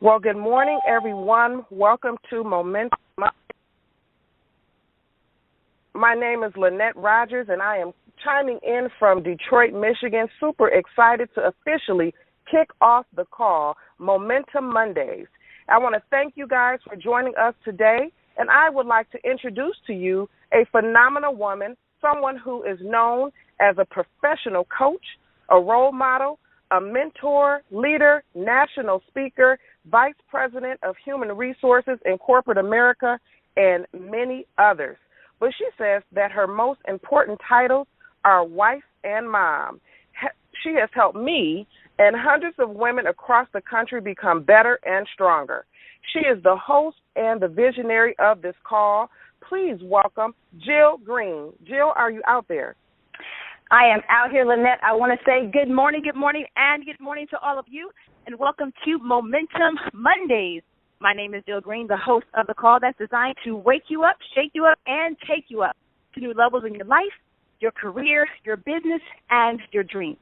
Well, good morning, everyone. Welcome to Momentum. My name is Lynette Rogers, and I am chiming in from Detroit, Michigan. Super excited to officially kick off the call, Momentum Mondays. I want to thank you guys for joining us today, and I would like to introduce to you a phenomenal woman, someone who is known as a professional coach, a role model, a mentor, leader, national speaker, vice president of human resources in corporate America, and many others. But she says that her most important titles are wife and mom. She has helped me and hundreds of women across the country become better and stronger. She is the host and the visionary of this call. Please welcome Jill Green. Jill, are you out there? I am out here, Lynette. I want to say good morning, and good morning to all of you, and welcome to Momentum Mondays. My name is Jill Green, the host of the call that's designed to wake you up, shake you up, and take you up to new levels in your life, your career, your business, and your dreams.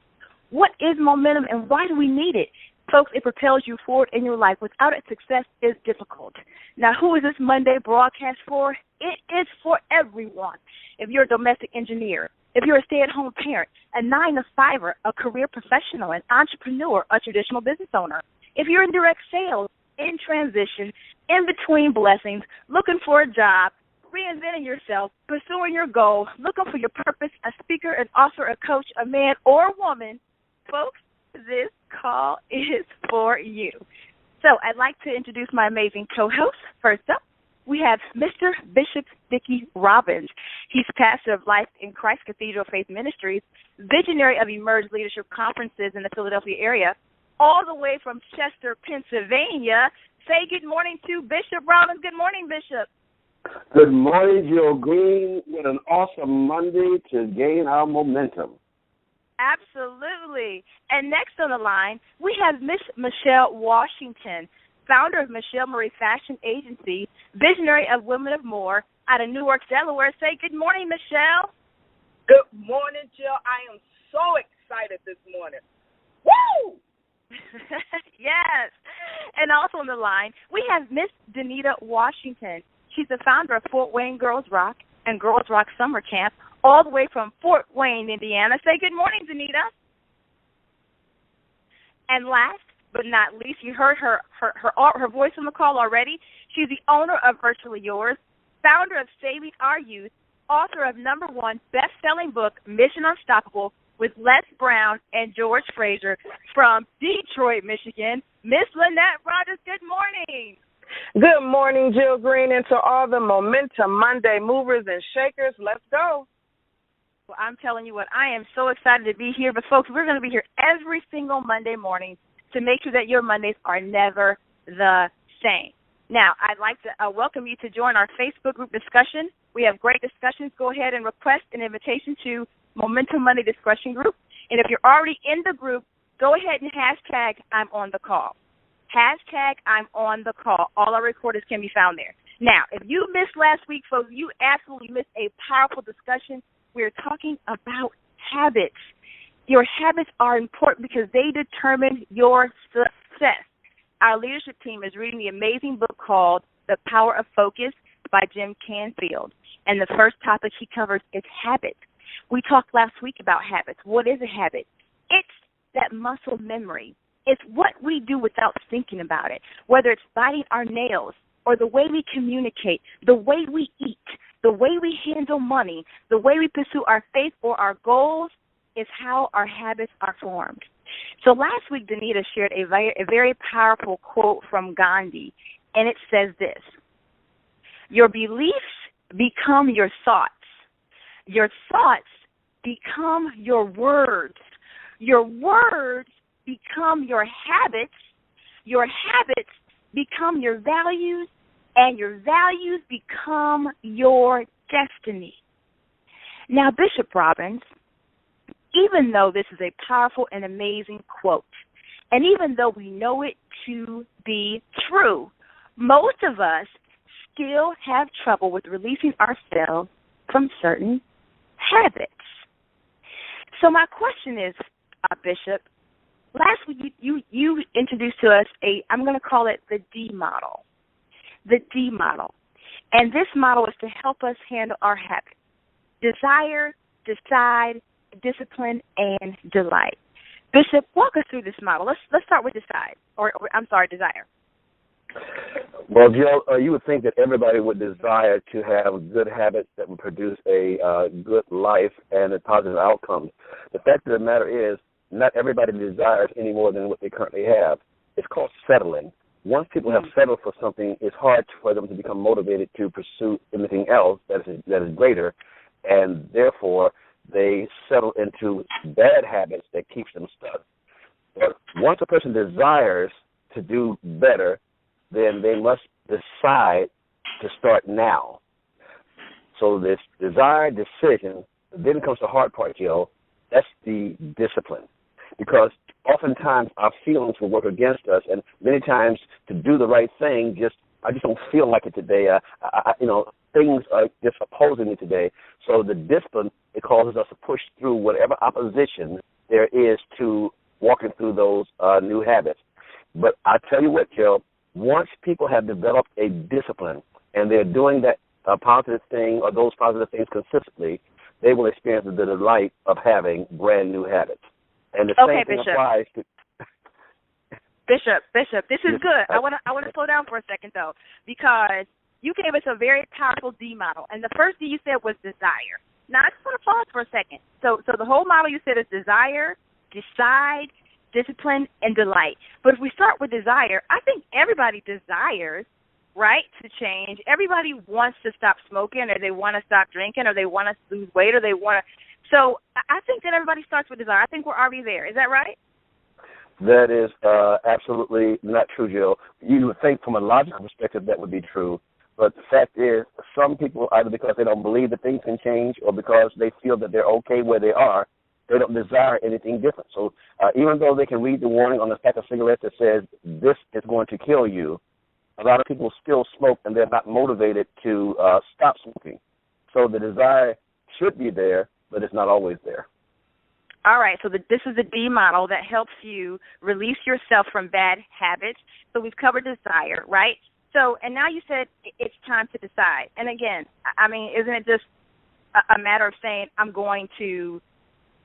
What is momentum, and why do we need it? Folks, it propels you forward in your life. Without it, success is difficult. Now, who is this Monday broadcast for? It is for everyone. If you're a domestic engineer, if you're a stay-at-home parent, a 9-to-5er, a career professional, an entrepreneur, a traditional business owner, if you're in direct sales, in transition, in between blessings, looking for a job, reinventing yourself, pursuing your goal, looking for your purpose, a speaker, an author, a coach, a man, or a woman, folks, this call is for you. So I'd like to introduce my amazing co-host. First up, we have Mr. Bishop Dickie Robbins. He's pastor of Life in Christ Cathedral Faith Ministries, visionary of Emerge Leadership Conferences in the Philadelphia area, all the way from Chester, Pennsylvania. Say good morning to Bishop Robbins. Good morning, Bishop. Good morning, Jill Green. What an awesome Monday to gain our momentum. Absolutely. And next on the line, we have Miss Michelle Washington, founder of Michelle Marie Fashion Agency, visionary of Women of More out of Newark, Delaware. Say good morning, Michelle. Good morning, Jill. I am so excited this morning. Woo! Yes. And also on the line, we have Miss Danita Washington. She's the founder of Fort Wayne Girls Rock and Girls Rock Summer Camp, all the way from Fort Wayne, Indiana. Say good morning, Danita. And last but not least, you heard her voice on the call already. She's the owner of Virtually Yours, founder of Saving Our Youth, author of #1 best-selling book, Mission Unstoppable, with Les Brown and George Fraser from Detroit, Michigan. Miss Lynette Rogers, good morning. Good morning, Jill Green, and to all the Momentum Monday movers and shakers. Let's go. Well, I'm telling you what, I am so excited to be here. But, folks, we're going to be here every single Monday morning to make sure that your Mondays are never the same. Now, I'd like to welcome you to join our Facebook group discussion. We have great discussions. Go ahead and request an invitation to Momentum Monday Discussion Group. And if you're already in the group, go ahead and hashtag I'm on the call. Hashtag I'm on the call. All our recordings can be found there. Now, if you missed last week, folks, you absolutely missed a powerful discussion. We're talking about habits. Your habits are important because they determine your success. Our leadership team is reading the amazing book called The Power of Focus by Jim Canfield. And the first topic he covers is habits. We talked last week about habits. What is a habit? It's that muscle memory. It's what we do without thinking about it, whether it's biting our nails or the way we communicate, the way we eat, the way we handle money, the way we pursue our faith or our goals is how our habits are formed. So last week, Danita shared a very powerful quote from Gandhi, and it says this: your beliefs become your thoughts. Your thoughts become your words. Your words become your habits. Your habits become your values, and your values become your destiny. Now, Bishop Robbins, even though this is a powerful and amazing quote, and even though we know it to be true, most of us still have trouble with releasing ourselves from certain habits. So my question is, Bishop, last week you introduced to us I'm going to call it the D model. The D model. And this model is to help us handle our habits. Desire, decide, discipline, and delight. Bishop, walk us through this model. Let's start with desire. Well, Jill, you would think that everybody would desire to have good habits that would produce a good life and a positive outcome. The fact of the matter is, not everybody desires any more than what they currently have. It's called settling. Once people have settled for something, it's hard for them to become motivated to pursue anything else that is greater, and therefore they settle into bad habits that keeps them stuck. But once a person desires to do better, then they must decide to start now. So this desire, decision, then comes the hard part, Jill. That's the discipline. Because oftentimes our feelings will work against us, and many times to do the right thing, I just don't feel like it today. Things are just opposing me today. So the discipline, it causes us to push through whatever opposition there is to walking through those new habits. But I tell you what, Jill, once people have developed a discipline and they're doing that positive thing or those positive things consistently, they will experience the delight of having brand new habits. And the same thing applies to Bishop, this is good. I want to slow down for a second though, because you gave us a very powerful D model, and the first D you said was desire. Now I just want to pause for a second. So the whole model you said is desire, decide, discipline, and delight. But if we start with desire, I think everybody desires, right, to change. Everybody wants to stop smoking, or they want to stop drinking, or they want to lose weight, or they want to. So I think that everybody starts with desire. I think we're already there. Is that right? That is absolutely not true, Jill. You would think from a logical perspective that would be true, but the fact is some people, either because they don't believe that things can change or because they feel that they're okay where they are, they don't desire anything different. So even though they can read the warning on the pack of cigarettes that says this is going to kill you, a lot of people still smoke and they're not motivated to stop smoking. So the desire should be there, but it's not always there. All right, so this is the D model that helps you release yourself from bad habits. So we've covered desire, right? So, and now you said it's time to decide. And again, I mean, isn't it just a matter of saying, I'm going to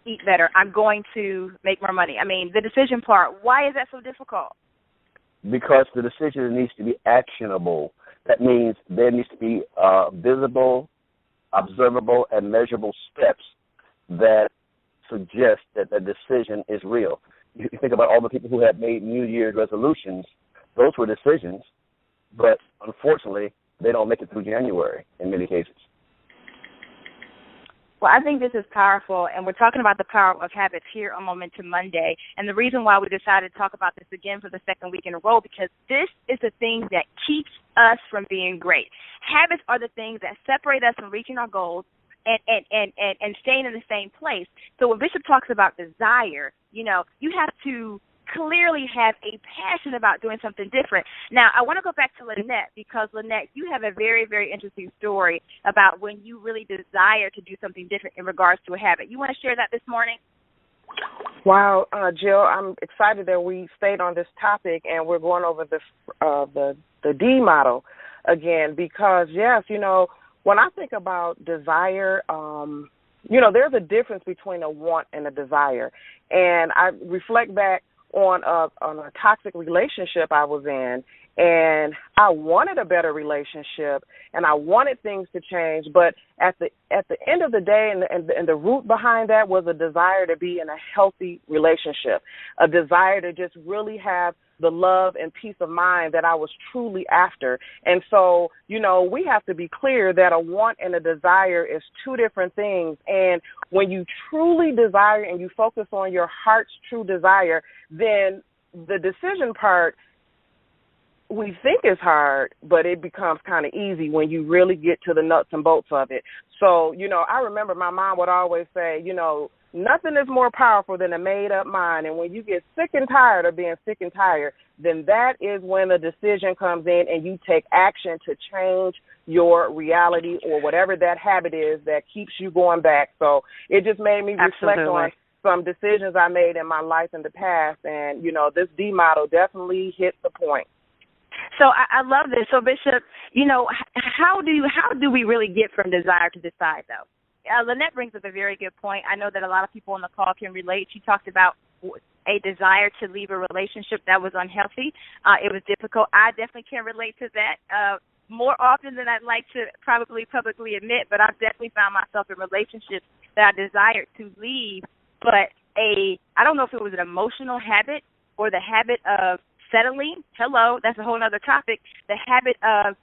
eat better, I'm going to make more money? I mean, the decision part, why is that so difficult? Because the decision needs to be actionable. That means there needs to be visible, observable, and measurable steps that suggest that the decision is real. You think about all the people who have made New Year's resolutions. Those were decisions, but unfortunately, they don't make it through January in many cases. Well, I think this is powerful, and we're talking about the power of habits here on Momentum Monday. And the reason why we decided to talk about this again for the second week in a row, because this is the thing that keeps us from being great. Habits are the things that separate us from reaching our goals and staying in the same place. So when Bishop talks about desire, you have to clearly have a passion about doing something different. Now, I want to go back to Lynette, because, Lynette, you have a very, very interesting story about when you really desire to do something different in regards to a habit. You want to share that this morning? Wow, Jill, I'm excited that we stayed on this topic and we're going over the D model again, because, yes, when I think about desire, there's a difference between a want and a desire. And I reflect back on a toxic relationship I was in, and I wanted a better relationship, and I wanted things to change. But at the end of the day, and the root behind that was a desire to be in a healthy relationship, a desire to just really have the love and peace of mind that I was truly after. And so, we have to be clear that a want and a desire is two different things. And when you truly desire and you focus on your heart's true desire, then the decision part we think is hard, but it becomes kind of easy when you really get to the nuts and bolts of it. So, I remember my mom would always say, nothing is more powerful than a made-up mind. And when you get sick and tired of being sick and tired, then that is when the decision comes in and you take action to change your reality or whatever that habit is that keeps you going back. So it just made me reflect on some decisions I made in my life in the past, and, you know, this D model definitely hit the point. So I love this. So, Bishop, you know, how do we really get from desire to decide, though? Lynette brings up a very good point. I know that a lot of people on the call can relate. She talked about a desire to leave a relationship that was unhealthy. It was difficult. I definitely can relate to that more often than I'd like to probably publicly admit, but I've definitely found myself in relationships that I desired to leave, but I don't know if it was an emotional habit or the habit of settling. Hello, that's a whole other topic. The habit of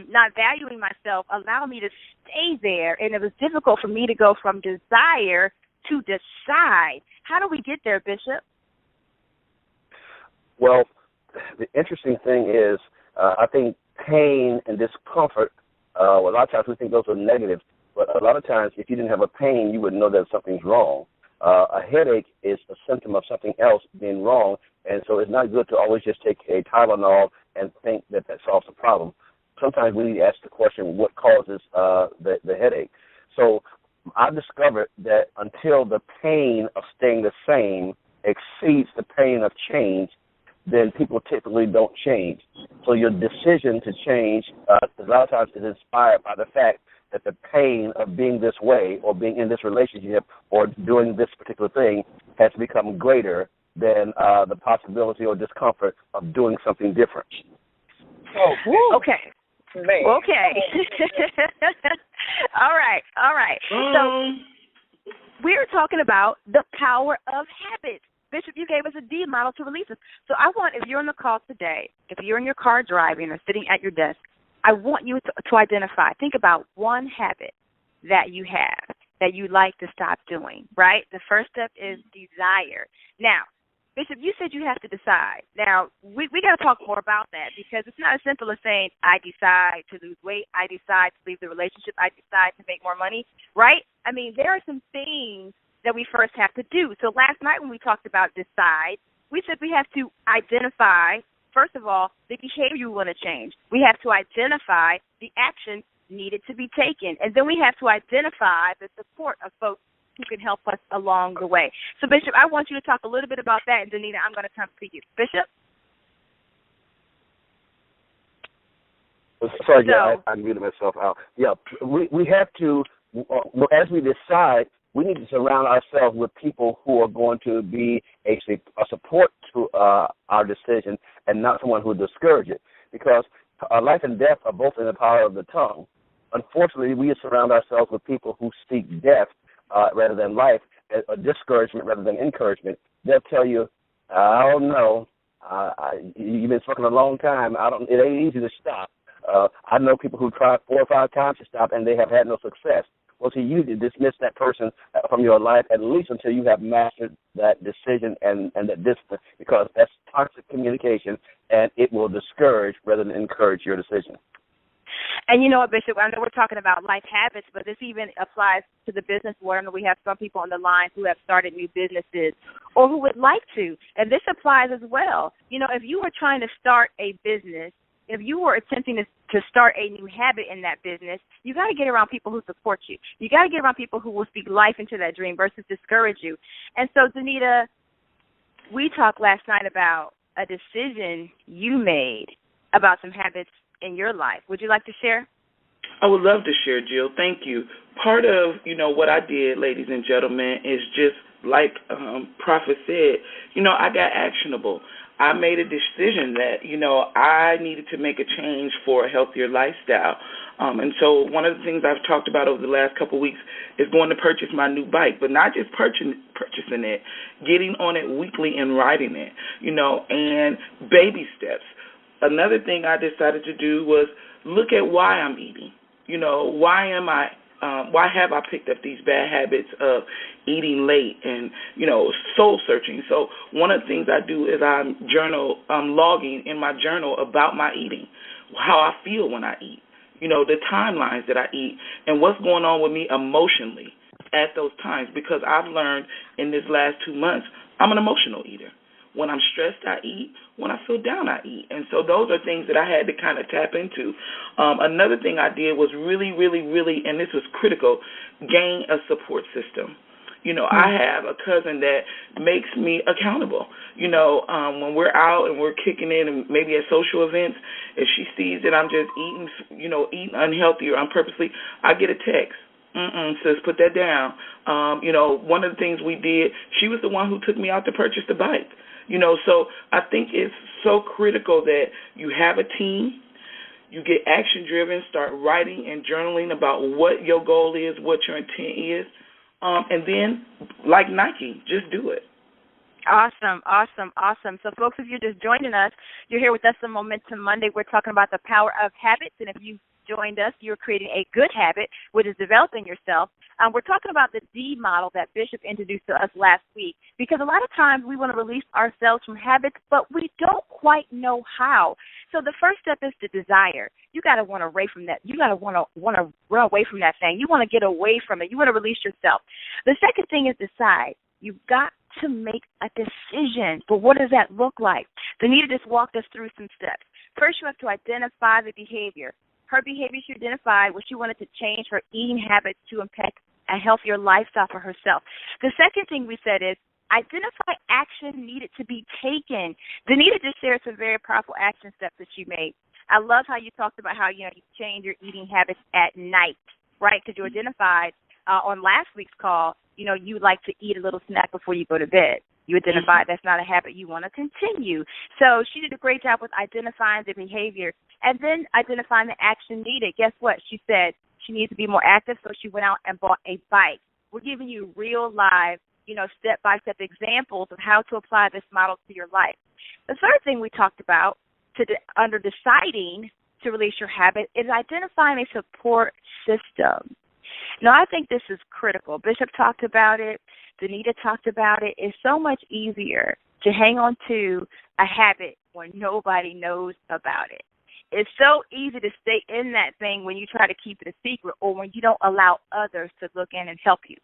not valuing myself allowed me to stay there, and it was difficult for me to go from desire to decide. How do we get there, Bishop? Well, the interesting thing is, I think pain and discomfort, a lot of times we think those are negatives, but a lot of times if you didn't have a pain, you would know that something's wrong. A headache is a symptom of something else being wrong, and so it's not good to always just take a Tylenol and think that solves the problem. Sometimes we need to ask the question, what causes the headache? So I discovered that until the pain of staying the same exceeds the pain of change, then people typically don't change. So your decision to change a lot of times is inspired by the fact that the pain of being this way or being in this relationship or doing this particular thing has become greater than the possibility or discomfort of doing something different. Oh, okay. Man. Okay. All right. So we're talking about the power of habits. Bishop, you gave us a D model to release us. So I want, if you're on the call today, if you're in your car driving or sitting at your desk, I want you to identify, think about one habit that you have that you like to stop doing, right? The first step is desire. Now, Bishop, you said you have to decide. Now, we got to talk more about that because it's not as simple as saying, I decide to lose weight, I decide to leave the relationship, I decide to make more money, right? I mean, there are some things that we first have to do. So last night when we talked about decide, we said we have to identify, first of all, the behavior we want to change. We have to identify the action needed to be taken. And then we have to identify the support of folks who can help us along the way. So, Bishop, I want you to talk a little bit about that, and Danita, I'm going to come to you. Bishop? Sorry, I muted myself out. Yeah, we have to, as we decide, we need to surround ourselves with people who are going to be a support to our decision and not someone who will discourage it. Because life and death are both in the power of the tongue. Unfortunately, we surround ourselves with people who seek death rather than life, discouragement rather than encouragement. They'll tell you, I don't know, you've been smoking a long time. It ain't easy to stop. I know people who tried 4 or 5 times to stop and they have had no success. Well, see, you dismiss that person from your life at least until you have mastered that decision and that discipline, because that's toxic communication and it will discourage rather than encourage your decision. And you know what, Bishop, I know we're talking about life habits, but this even applies to the business world. We have some people on the line who have started new businesses or who would like to, and this applies as well. You know, if you were trying to start a business, if you were attempting to start a new habit in that business, you got to get around people who support you. You got to get around people who will speak life into that dream versus discourage you. And so, Danita, we talked last night about a decision you made about some habits in your life. Would you like to share? I would love to share, Jill. Thank you. Part of, what I did, ladies and gentlemen, is just like Prophet said, I got actionable. I made a decision that, I needed to make a change for a healthier lifestyle. And so one of the things I've talked about over the last couple of weeks is going to purchase my new bike, but not just purchasing it, getting on it weekly and riding it, and baby steps. Another thing I decided to do was look at why I'm eating. Why have I picked up these bad habits of eating late and, soul searching? So one of the things I do is I'm logging in my journal about my eating, how I feel when I eat, the timelines that I eat, and what's going on with me emotionally at those times, because I've learned in this last 2 months, I'm an emotional eater. When I'm stressed, I eat. When I feel down, I eat. And so those are things that I had to kind of tap into. Another thing I did was really, really, really, and this was critical, gain a support system. I have a cousin that makes me accountable. When we're out and we're kicking in and maybe at social events, if she sees that I'm just eating unhealthy or unpurposely, I get a text. Sis, put that down. One of the things we did, she was the one who took me out to purchase the bike. So I think it's so critical that you have a team, you get action-driven, start writing and journaling about what your goal is, what your intent is, and then, like Nike, just do it. Awesome. So, folks, if you're just joining us, you're here with us on Momentum Monday. We're talking about the power of habits, and if you joined us, you're creating a good habit, which is developing yourself. We're talking about the D model that Bishop introduced to us last week, because a lot of times we want to release ourselves from habits, but we don't quite know how. So the first step is to desire. You got to want to away from that. You got to want to run away from that thing. You want to get away from it. You want to release yourself. The second thing is decide. You've got to make a decision. But what does that look like? Danita just walked us through some steps. First, you have to identify the behavior. Her behavior, she identified what she wanted to change her eating habits to impact a healthier lifestyle for herself. The second thing we said is identify action needed to be taken. Danita just shared some very powerful action steps that she made. I love how you talked about how, you change your eating habits at night, right? Because you identified on last week's call, you like to eat a little snack before you go to bed. You identified that's not a habit you want to continue. So she did a great job with identifying the behavior and then identifying the action needed. Guess what? She said she needs to be more active, so she went out and bought a bike. We're giving you real live, step-by-step examples of how to apply this model to your life. The third thing we talked about under deciding to release your habit is identifying a support system. Now, I think this is critical. Bishop talked about it. Danita talked about it. It's so much easier to hang on to a habit when nobody knows about it. It's so easy to stay in that thing when you try to keep it a secret or when you don't allow others to look in and help you.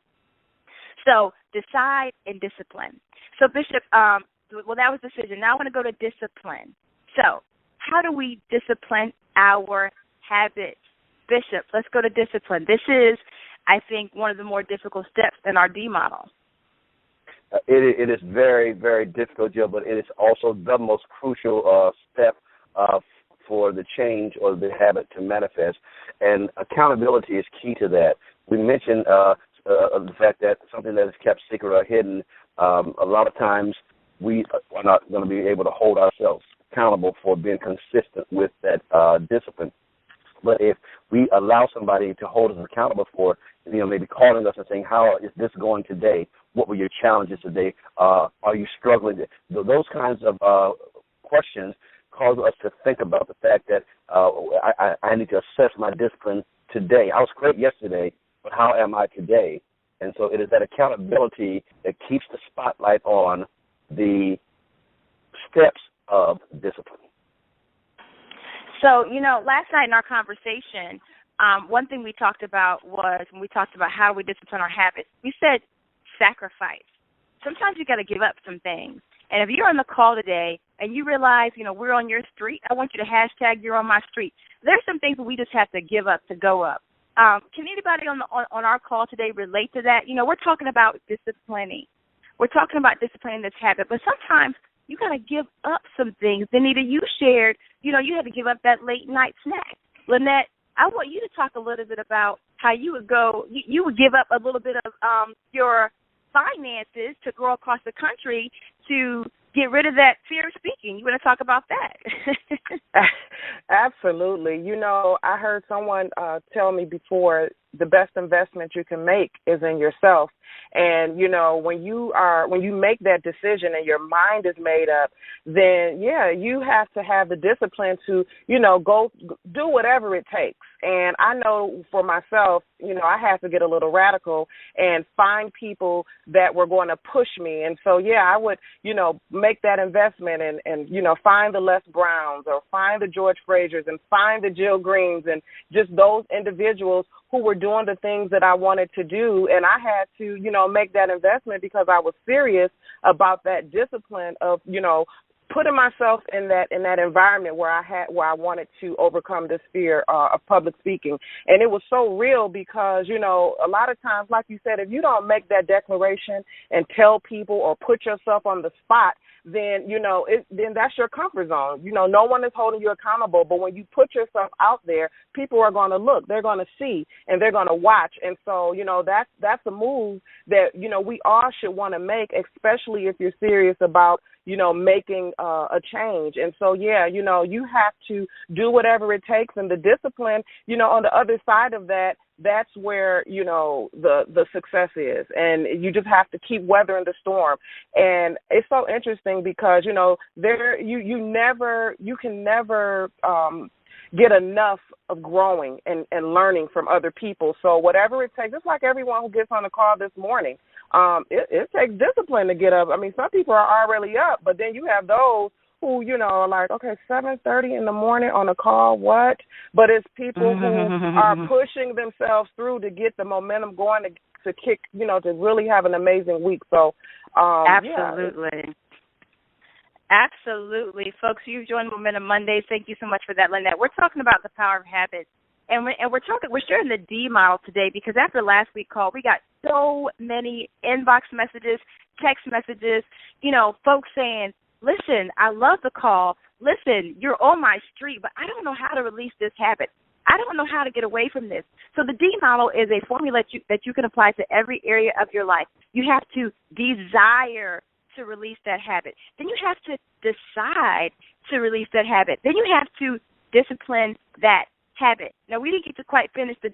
So decide and discipline. So, Bishop, that was decision. Now I want to go to discipline. So how do we discipline our habits? Bishop, let's go to discipline. This is, I think, one of the more difficult steps in our D model. It is very, very difficult, Jill, but it is also the most crucial step for the change or the habit to manifest. And accountability is key to that. We mentioned the fact that something that is kept secret or hidden, a lot of times we are not going to be able to hold ourselves accountable for being consistent with that discipline. But if we allow somebody to hold us accountable for, maybe calling us and saying, how is this going today? What were your challenges today? Are you struggling? Those kinds of questions cause us to think about the fact that I need to assess my discipline today. I was great yesterday, but how am I today? And so it is that accountability that keeps the spotlight on the steps of discipline. So, last night in our conversation, one thing we talked about was when we talked about how we discipline our habits, we said sacrifice. Sometimes you got to give up some things. And if you're on the call today and you realize, we're on your street, I want you to hashtag you're on my street. There's some things that we just have to give up to go up. Can anybody on our call today relate to that? We're talking about disciplining. We're talking about disciplining this habit, but sometimes you got to give up some things. Danita, you shared, you had to give up that late night snack. Lynette, I want you to talk a little bit about how you would you would give up a little bit of your finances to go across the country to get rid of that fear of speaking. You want to talk about that? Absolutely. I heard someone tell me before, the best investment you can make is in yourself. And, when you make that decision and your mind is made up, then, you have to have the discipline to, go do whatever it takes. And I know for myself, I have to get a little radical and find people that were going to push me. And so, I would, make that investment and find the Les Browns or find the George Frazier's and find the Jill Greens and just those individuals who were doing the things that I wanted to do. And I had to, make that investment because I was serious about that discipline of, putting myself in that environment where I wanted to overcome this fear of public speaking. And it was so real because, you know, a lot of times, like you said, if you don't make that declaration and tell people or put yourself on the spot, then, you know, then that's your comfort zone. You know, no one is holding you accountable, but when you put yourself out there, people are going to look, they're going to see, and they're going to watch. And so, you know, that's a move that, you know, we all should want to make, especially if you're serious about, you know, making a change. And so, yeah, you know, you have to do whatever it takes, and the discipline, you know, on the other side of that, that's where, you know, the success is. And you just have to keep weathering the storm. And it's so interesting because, you know, you can never get enough of growing and learning from other people. So whatever it takes, just like everyone who gets on the call this morning, it takes discipline to get up. I mean, some people are already up, but then you have those who, you know, are like, okay, 7:30 in the morning on a call, what? But it's people who are pushing themselves through to get the momentum going to kick, you know, to really have an amazing week. So, absolutely. Yeah. Absolutely. Folks, you've joined Momentum Mondays. Thank you so much for that, Lynette. We're talking about the power of habits. And we're sharing the D model today because after last week's call, we got so many inbox messages, text messages, you know, folks saying, listen, I love the call. Listen, you're on my street, but I don't know how to release this habit. I don't know how to get away from this. So the D model is a formula that you can apply to every area of your life. You have to desire to release that habit. Then you have to decide to release that habit. Then you have to discipline that habit. Now, we didn't get to quite finish the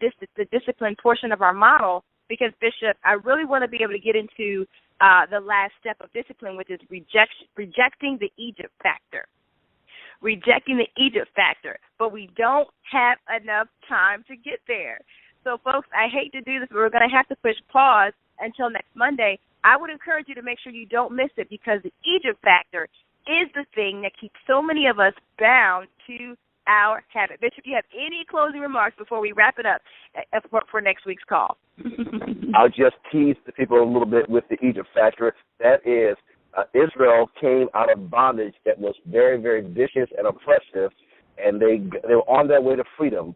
discipline portion of our model because, Bishop, I really want to be able to get into the last step of discipline, which is rejecting the Egypt factor. Rejecting the Egypt factor. But we don't have enough time to get there. So, folks, I hate to do this, but we're going to have to push pause until next Monday. I would encourage you to make sure you don't miss it because the Egypt factor is the thing that keeps so many of us bound to our habit. Bishop, do you have any closing remarks before we wrap it up for next week's call? I'll just tease the people a little bit with the Egypt factor. That is, Israel came out of bondage that was very, very vicious and oppressive, and they were on their way to freedom.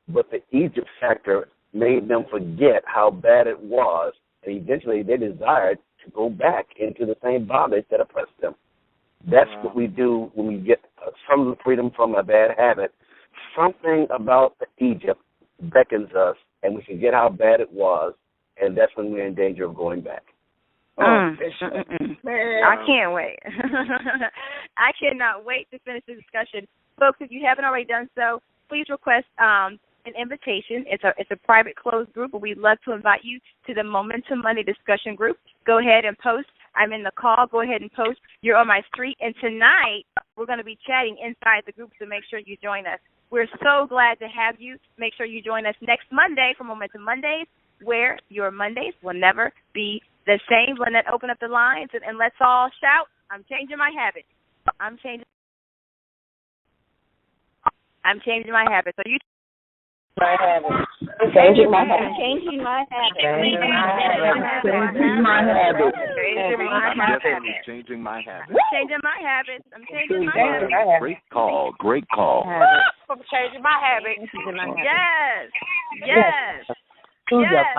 But the Egypt factor made them forget how bad it was, and eventually they desired to go back into the same bondage that oppressed them. That's what we do when we get some freedom from a bad habit. Something about Egypt beckons us, and we forget how bad it was, and that's when we're in danger of going back. I can't wait. I cannot wait to finish the discussion. Folks, if you haven't already done so, please request an invitation. It's a private closed group, but we'd love to invite you to the Momentum Monday discussion group. Go ahead and post. I'm in the call. Go ahead and post. You're on my street. And tonight, we're going to be chatting inside the group, so make sure you join us. We're so glad to have you. Make sure you join us next Monday for Momentum Mondays, where your Mondays will never be the same. Lynette, open up the lines, and let's all shout, I'm changing my habit. I'm changing my habit. So you my habit. Changing my habit. Changing my habit. Changing my habit. Changing my habit. Changing my habit. Changing my habits. I'm changing my habit. Great call. Great call. I'm changing my habit. Yes. Yes. Yes.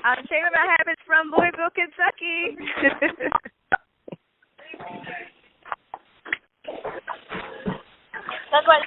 I'm changing my habits from Louisville, Kentucky. That's what